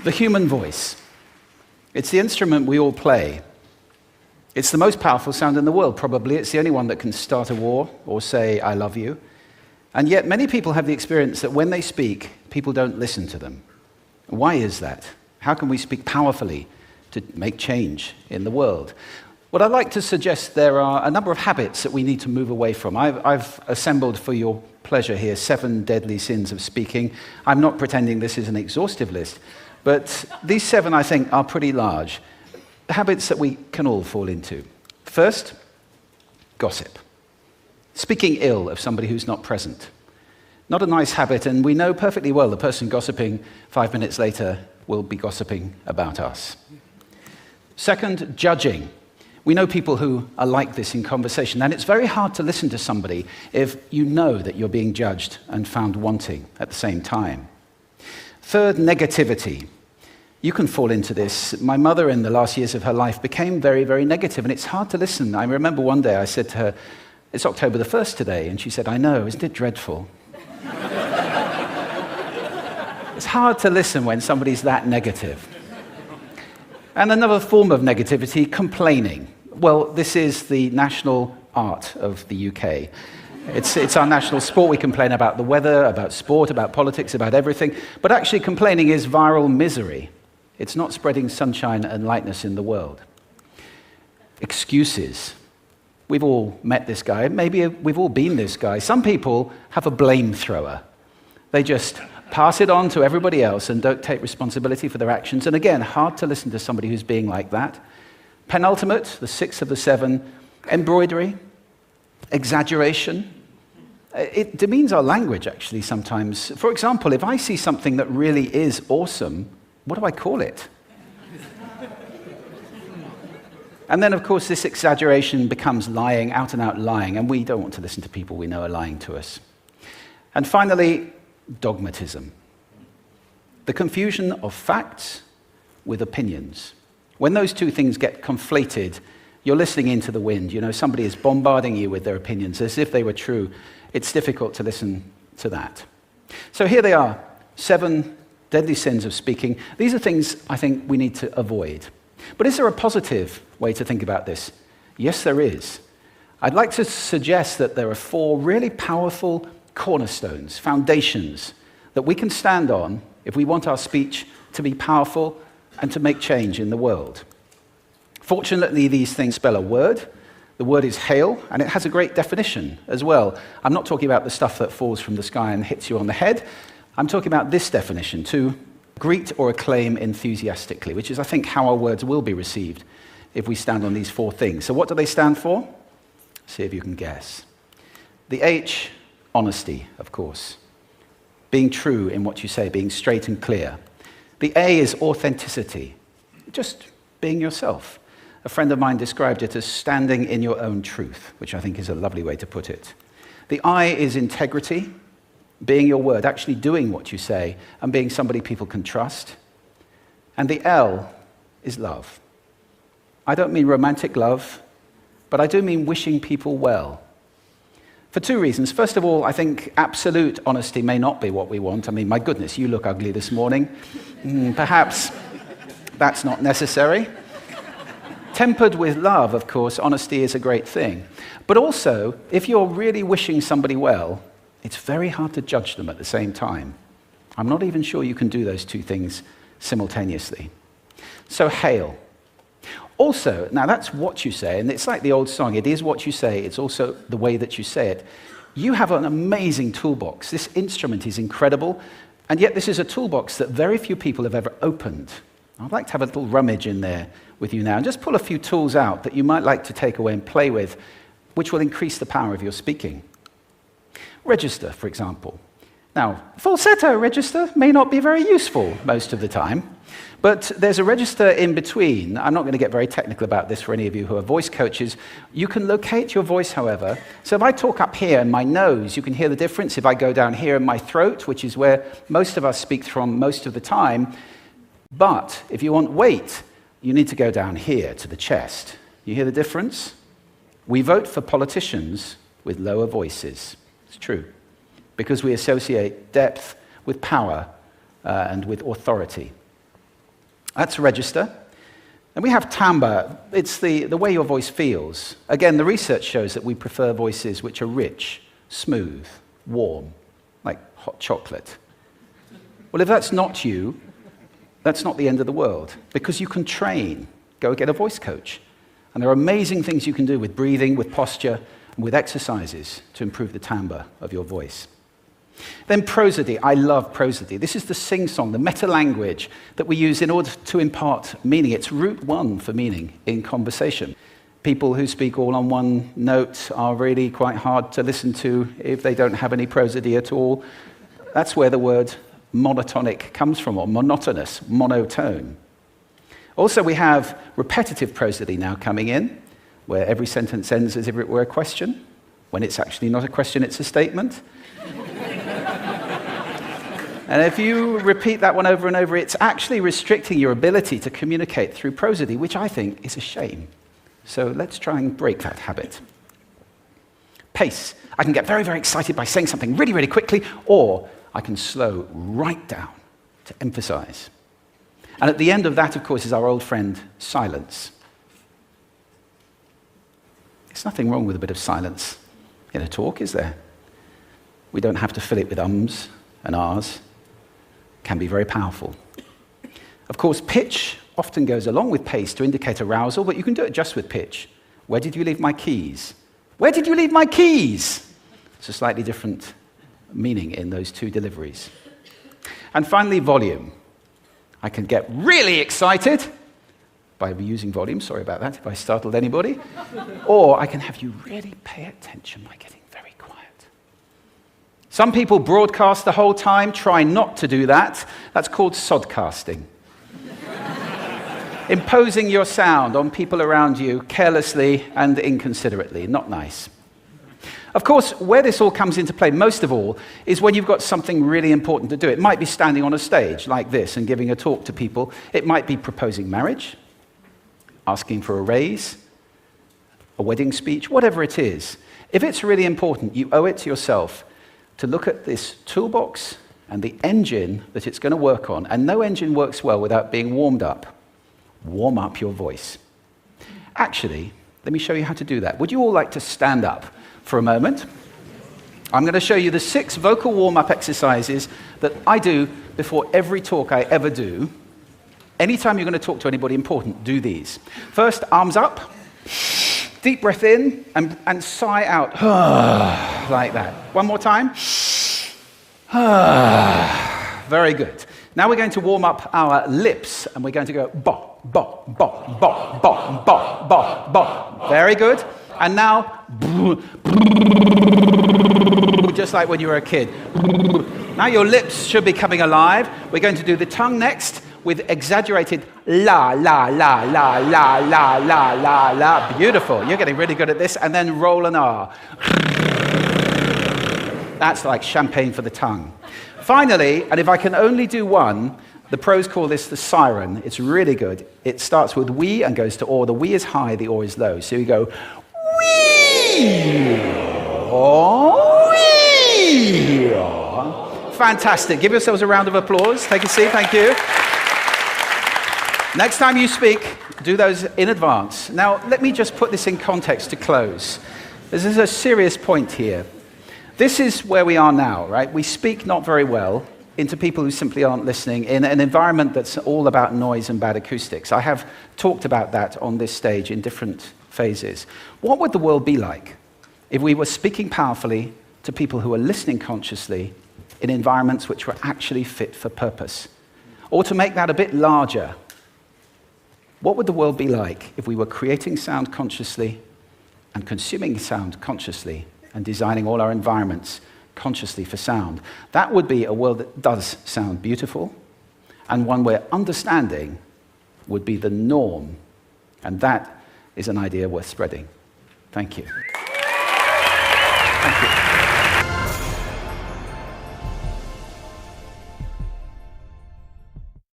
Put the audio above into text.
The human voice. It's the instrument we all play. It's the most powerful sound in the world, probably. It's the only one that can start a war or say, I love you. And yet many people have the experience that when they speak, people don't listen to them. Why is that? How can we speak powerfully to make change in the world? Well, I'd like to suggest there are a number of habits that we need to move away from. I've assembled for your pleasure here 7 deadly sins of speaking. I'm not pretending this is an exhaustive list, but these 7, I think, are pretty large. Habits that we can all fall into. First, gossip. Speaking ill of somebody who's not present. Not a nice habit, and we know perfectly well the person gossiping 5 minutes later will be gossiping about us. Second, judging. We know people who are like this in conversation, and it's very hard to listen to somebody if you know that you're being judged and found wanting at the same time. Third, negativity. You can fall into this. My mother, in the last years of her life, became very, very negative, and it's hard to listen. I remember one day I said to her, it's October the 1st today, and she said, I know, isn't it dreadful? It's hard to listen when somebody's that negative. And another form of negativity, complaining. Well, this is the national art of the UK. It's our national sport. We complain about the weather, about sport, about politics, about everything. But actually, complaining is viral misery. It's not spreading sunshine and lightness in the world. Excuses. We've all met this guy. Maybe we've all been this guy. Some people have a blame thrower. They just pass it on to everybody else and don't take responsibility for their actions. And again, hard to listen to somebody who's being like that. Penultimate, the 6th of the 7, embroidery, exaggeration. It demeans our language, actually, sometimes. For example, if I see something that really is awesome, what do I call it? And then, of course, this exaggeration becomes lying, out-and-out lying, and we don't want to listen to people we know are lying to us. And finally, dogmatism. The confusion of facts with opinions. When those two things get conflated, you're listening into the wind. You know, somebody is bombarding you with their opinions as if they were true. It's difficult to listen to that. So here they are, 7 deadly sins of speaking. These are things I think we need to avoid. But is there a positive way to think about this? Yes, there is. I'd like to suggest that there are 4 really powerful cornerstones, foundations, that we can stand on if we want our speech to be powerful and to make change in the world. Fortunately, these things spell a word. The word is hail, and it has a great definition as well. I'm not talking about the stuff that falls from the sky and hits you on the head. I'm talking about this definition, to greet or acclaim enthusiastically, which is, I think, how our words will be received if we stand on these 4 things. So what do they stand for? See if you can guess. The H, honesty, of course. Being true in what you say, being straight and clear. The A is authenticity, just being yourself. A friend of mine described it as standing in your own truth, which I think is a lovely way to put it. The I is integrity, being your word, actually doing what you say, and being somebody people can trust. And the L is love. I don't mean romantic love, but I do mean wishing people well. For 2 reasons. First of all, I think absolute honesty may not be what we want. I mean, my goodness, you look ugly this morning. Perhaps that's not necessary. Tempered with love, of course, honesty is a great thing. But also, if you're really wishing somebody well, it's very hard to judge them at the same time. I'm not even sure you can do those 2 things simultaneously. So hail. Also, now that's what you say, and it's like the old song, it is what you say, it's also the way that you say it. You have an amazing toolbox. This instrument is incredible, and yet this is a toolbox that very few people have ever opened. I'd like to have a little rummage in there with you now, and just pull a few tools out that you might like to take away and play with, which will increase the power of your speaking. Register, for example. Now, falsetto register may not be very useful most of the time, but there's a register in between. I'm not going to get very technical about this for any of you who are voice coaches. You can locate your voice, however. So if I talk up here in my nose, you can hear the difference. If I go down here in my throat, which is where most of us speak from most of the time. But if you want weight, you need to go down here to the chest. You hear the difference? We vote for politicians with lower voices. It's true. Because we associate depth with power and with authority. That's register. And we have timbre. It's the way your voice feels. Again, the research shows that we prefer voices which are rich, smooth, warm, like hot chocolate. Well, if that's not you, that's not the end of the world, because you can train. Go get a voice coach. And there are amazing things you can do with breathing, with posture, and with exercises to improve the timbre of your voice. Then prosody. I love prosody. This is the sing-song, the meta-language that we use in order to impart meaning. It's route one for meaning in conversation. People who speak all on one note are really quite hard to listen to if they don't have any prosody at all. That's where the word monotonic comes from, or monotonous, monotone. Also, we have repetitive prosody now coming in, where every sentence ends as if it were a question, when it's actually not a question, it's a statement. And if you repeat that one over and over, it's actually restricting your ability to communicate through prosody, which I think is a shame. So let's try and break that habit. Pace. I can get very, very excited by saying something really, really quickly, or I can slow right down to emphasize. And at the end of that, of course, is our old friend, silence. There's nothing wrong with a bit of silence in a talk, is there? We don't have to fill it with ums and ahs. It can be very powerful. Of course, pitch often goes along with pace to indicate arousal, but you can do it just with pitch. Where did you leave my keys? Where did you leave my keys? It's a slightly different meaning in those two deliveries. And finally, volume. I can get really excited by using volume, sorry about that if I startled anybody, or I can have you really pay attention by getting very quiet. Some people broadcast the whole time. Try not to do that. That's called sodcasting. Imposing your sound on people around you carelessly and inconsiderately. Not nice. Of course, where this all comes into play most of all is when you've got something really important to do. It might be standing on a stage like this and giving a talk to people. It might be proposing marriage, asking for a raise, a wedding speech, whatever it is. If it's really important, you owe it to yourself to look at this toolbox and the engine that it's going to work on. And no engine works well without being warmed up. Warm up your voice. Actually, let me show you how to do that. Would you all like to stand up for a moment? I'm going to show you the 6 vocal warm-up exercises that I do before every talk I ever do. Anytime you're going to talk to anybody important, do these. First, arms up, deep breath in, and sigh out, like that. One more time. Very good. Now we're going to warm up our lips, and we're going to go bop, bop, bop, bop, bop, bop, bop, bop. Very good. And now, just like when you were a kid. Now your lips should be coming alive. We're going to do the tongue next with exaggerated la, la, la, la, la, la, la, la, la. Beautiful. You're getting really good at this. And then roll an R. That's like champagne for the tongue. Finally, and if I can only do one, the pros call this the siren. It's really good. It starts with we and goes to or. The we is high, the or is low. So you go wee, or, wee. Fantastic. Give yourselves a round of applause. Take a seat. Thank you. Next time you speak, do those in advance. Now, let me just put this in context to close. This is a serious point here. This is where we are now, right? We speak not very well into people who simply aren't listening in an environment that's all about noise and bad acoustics. I have talked about that on this stage in different phases. What would the world be like if we were speaking powerfully to people who are listening consciously in environments which were actually fit for purpose? Or to make that a bit larger, what would the world be like if we were creating sound consciously and consuming sound consciously and designing all our environments consciously for sound? That would be a world that does sound beautiful, and one where understanding would be the norm. And that is an idea worth spreading. Thank you.